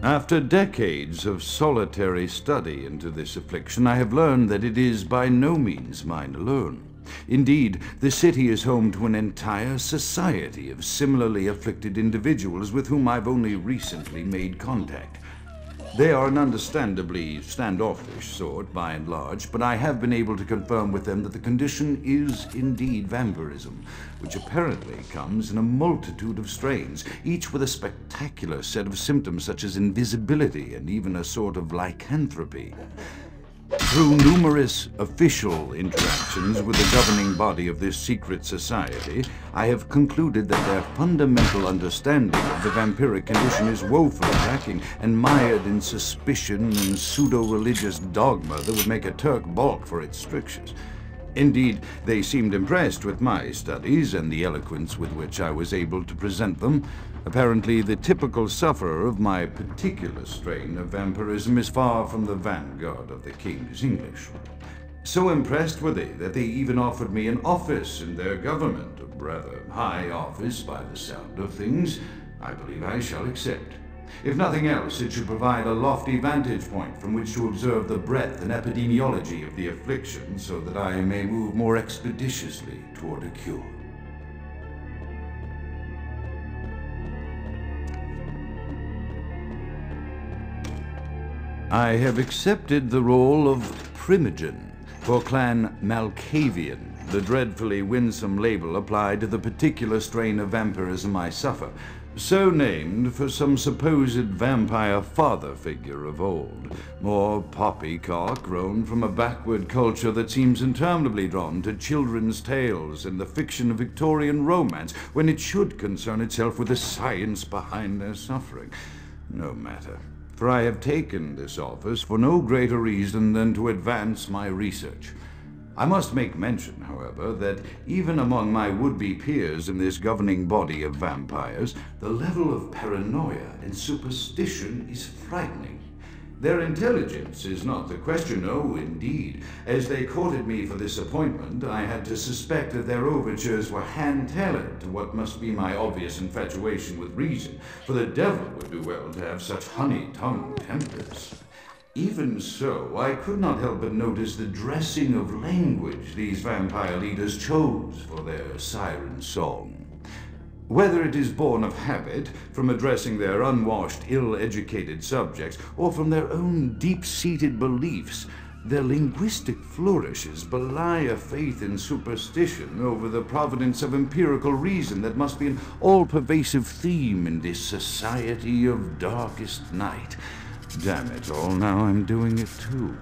After decades of solitary study into this affliction, I have learned that it is by no means mine alone. Indeed, the city is home to an entire society of similarly afflicted individuals with whom I've only recently made contact. They are an understandably standoffish sort, by and large, but I have been able to confirm with them that the condition is indeed vampirism, which apparently comes in a multitude of strains, each with a spectacular set of symptoms such as invisibility and even a sort of lycanthropy. Through numerous official interactions with the governing body of this secret society, I have concluded that their fundamental understanding of the vampiric condition is woefully lacking and mired in suspicion and pseudo-religious dogma that would make a Turk balk for its strictures. Indeed, they seemed impressed with my studies and the eloquence with which I was able to present them. Apparently, the typical sufferer of my particular strain of vampirism is far from the vanguard of the King's English. So impressed were they that they even offered me an office in their government, a rather high office by the sound of things. I believe I shall accept. If nothing else, it should provide a lofty vantage point from which to observe the breadth and epidemiology of the affliction, so that I may move more expeditiously toward a cure. I have accepted the role of Primogen for Clan Malkavian, the dreadfully winsome label applied to the particular strain of vampirism I suffer, so named for some supposed vampire father figure of old, more poppycock grown from a backward culture that seems interminably drawn to children's tales and the fiction of Victorian romance, when it should concern itself with the science behind their suffering. No matter, for I have taken this office for no greater reason than to advance my research. I must make mention, however, that even among my would-be peers in this governing body of vampires, the level of paranoia and superstition is frightening. Their intelligence is not the question, oh, indeed. As they courted me for this appointment, I had to suspect that their overtures were hand-tailored to what must be my obvious infatuation with reason, for the devil would do well to have such honey-tongued tempers. Even so, I could not help but notice the dressing of language these vampire leaders chose for their siren song. Whether it is born of habit, from addressing their unwashed, ill-educated subjects, or from their own deep-seated beliefs, their linguistic flourishes belie a faith in superstition over the providence of empirical reason that must be an all-pervasive theme in this society of darkest night. Damn it all, now I'm doing it too.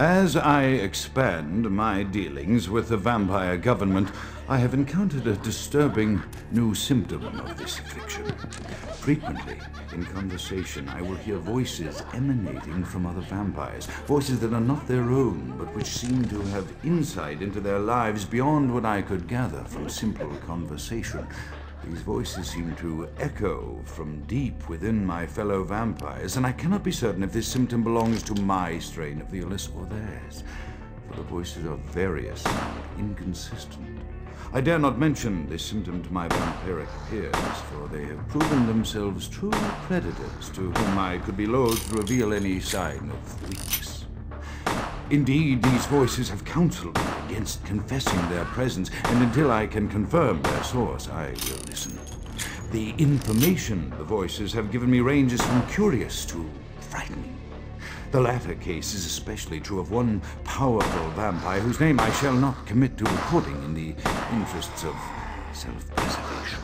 As I expand my dealings with the vampire government, I have encountered a disturbing new symptom of this affliction. Frequently, in conversation, I will hear voices emanating from other vampires, voices that are not their own, but which seem to have insight into their lives beyond what I could gather from simple conversation. These voices seem to echo from deep within my fellow vampires, and I cannot be certain if this symptom belongs to my strain of the illness or theirs, for the voices are various and inconsistent. I dare not mention this symptom to my vampiric peers, for they have proven themselves true predators to whom I could be loath to reveal any sign of weakness. Indeed, these voices have counseled me against confessing their presence, and until I can confirm their source, I will listen. The information the voices have given me ranges from curious to frightening. The latter case is especially true of one powerful vampire whose name I shall not commit to recording in the interests of self-preservation.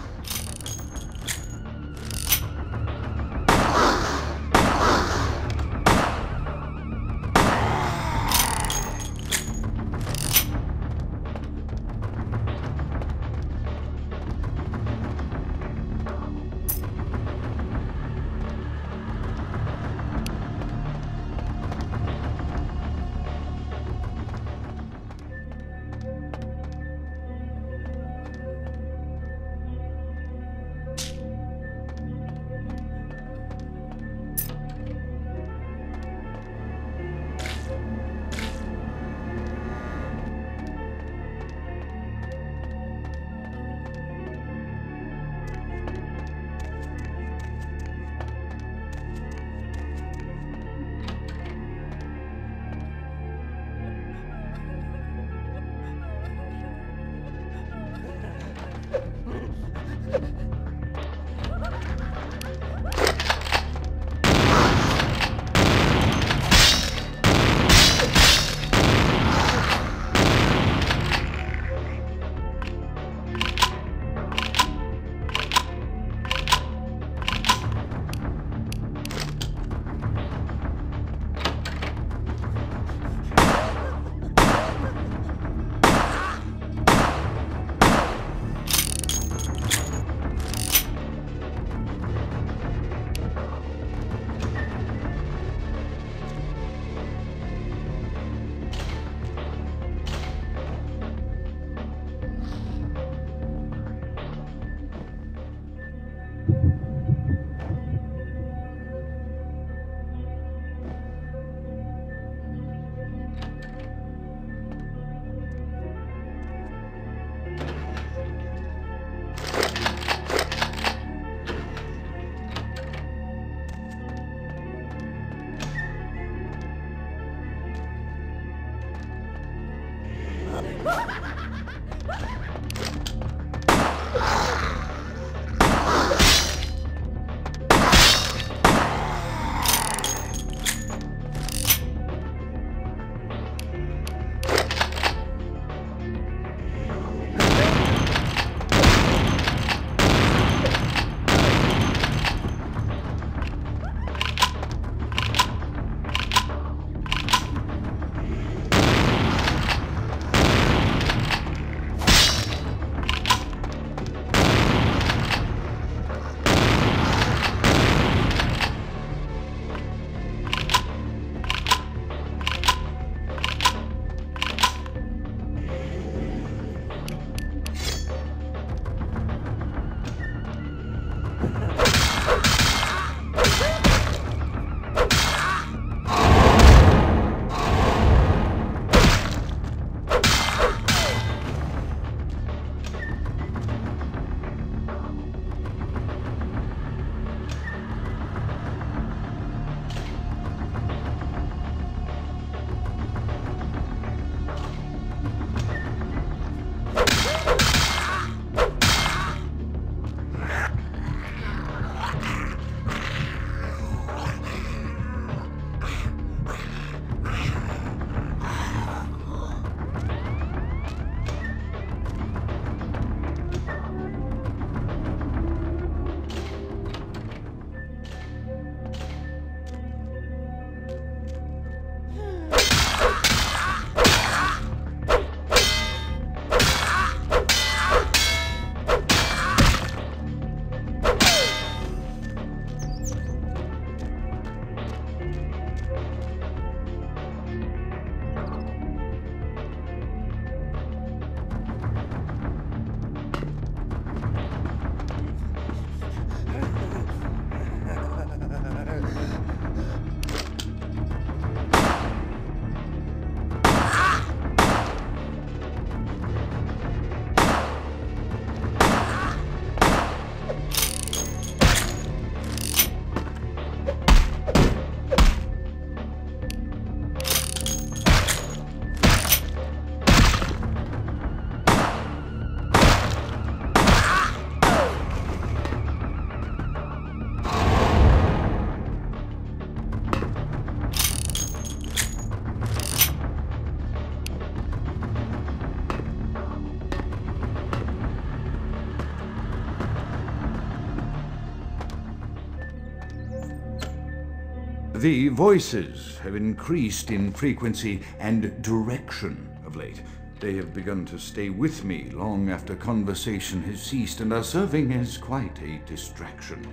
The voices have increased in frequency and direction of late. They have begun to stay with me long after conversation has ceased and are serving as quite a distraction.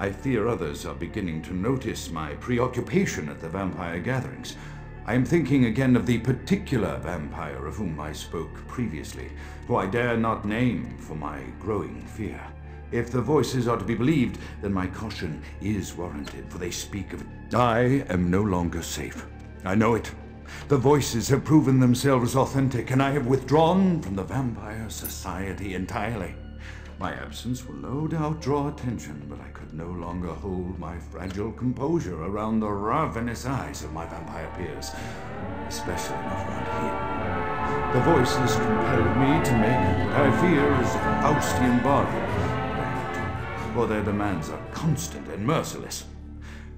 I fear others are beginning to notice my preoccupation at the vampire gatherings. I am thinking again of the particular vampire of whom I spoke previously, who I dare not name for my growing fear. If the voices are to be believed, then my caution is warranted, for they speak of... I am no longer safe. I know it. The voices have proven themselves authentic, and I have withdrawn from the vampire society entirely. My absence will no doubt draw attention, but I could no longer hold my fragile composure around the ravenous eyes of my vampire peers, especially not around him. The voices compelled me to make what I fear is a Faustian bargain, for their demands are constant and merciless.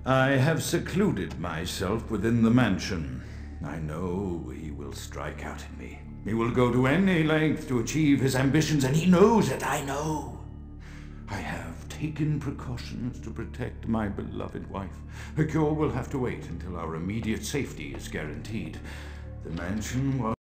I have secluded myself within the mansion. I know he will strike out at me. He will go to any length to achieve his ambitions, and he knows it, I know. I have taken precautions to protect my beloved wife. Her cure will have to wait until our immediate safety is guaranteed. The mansion was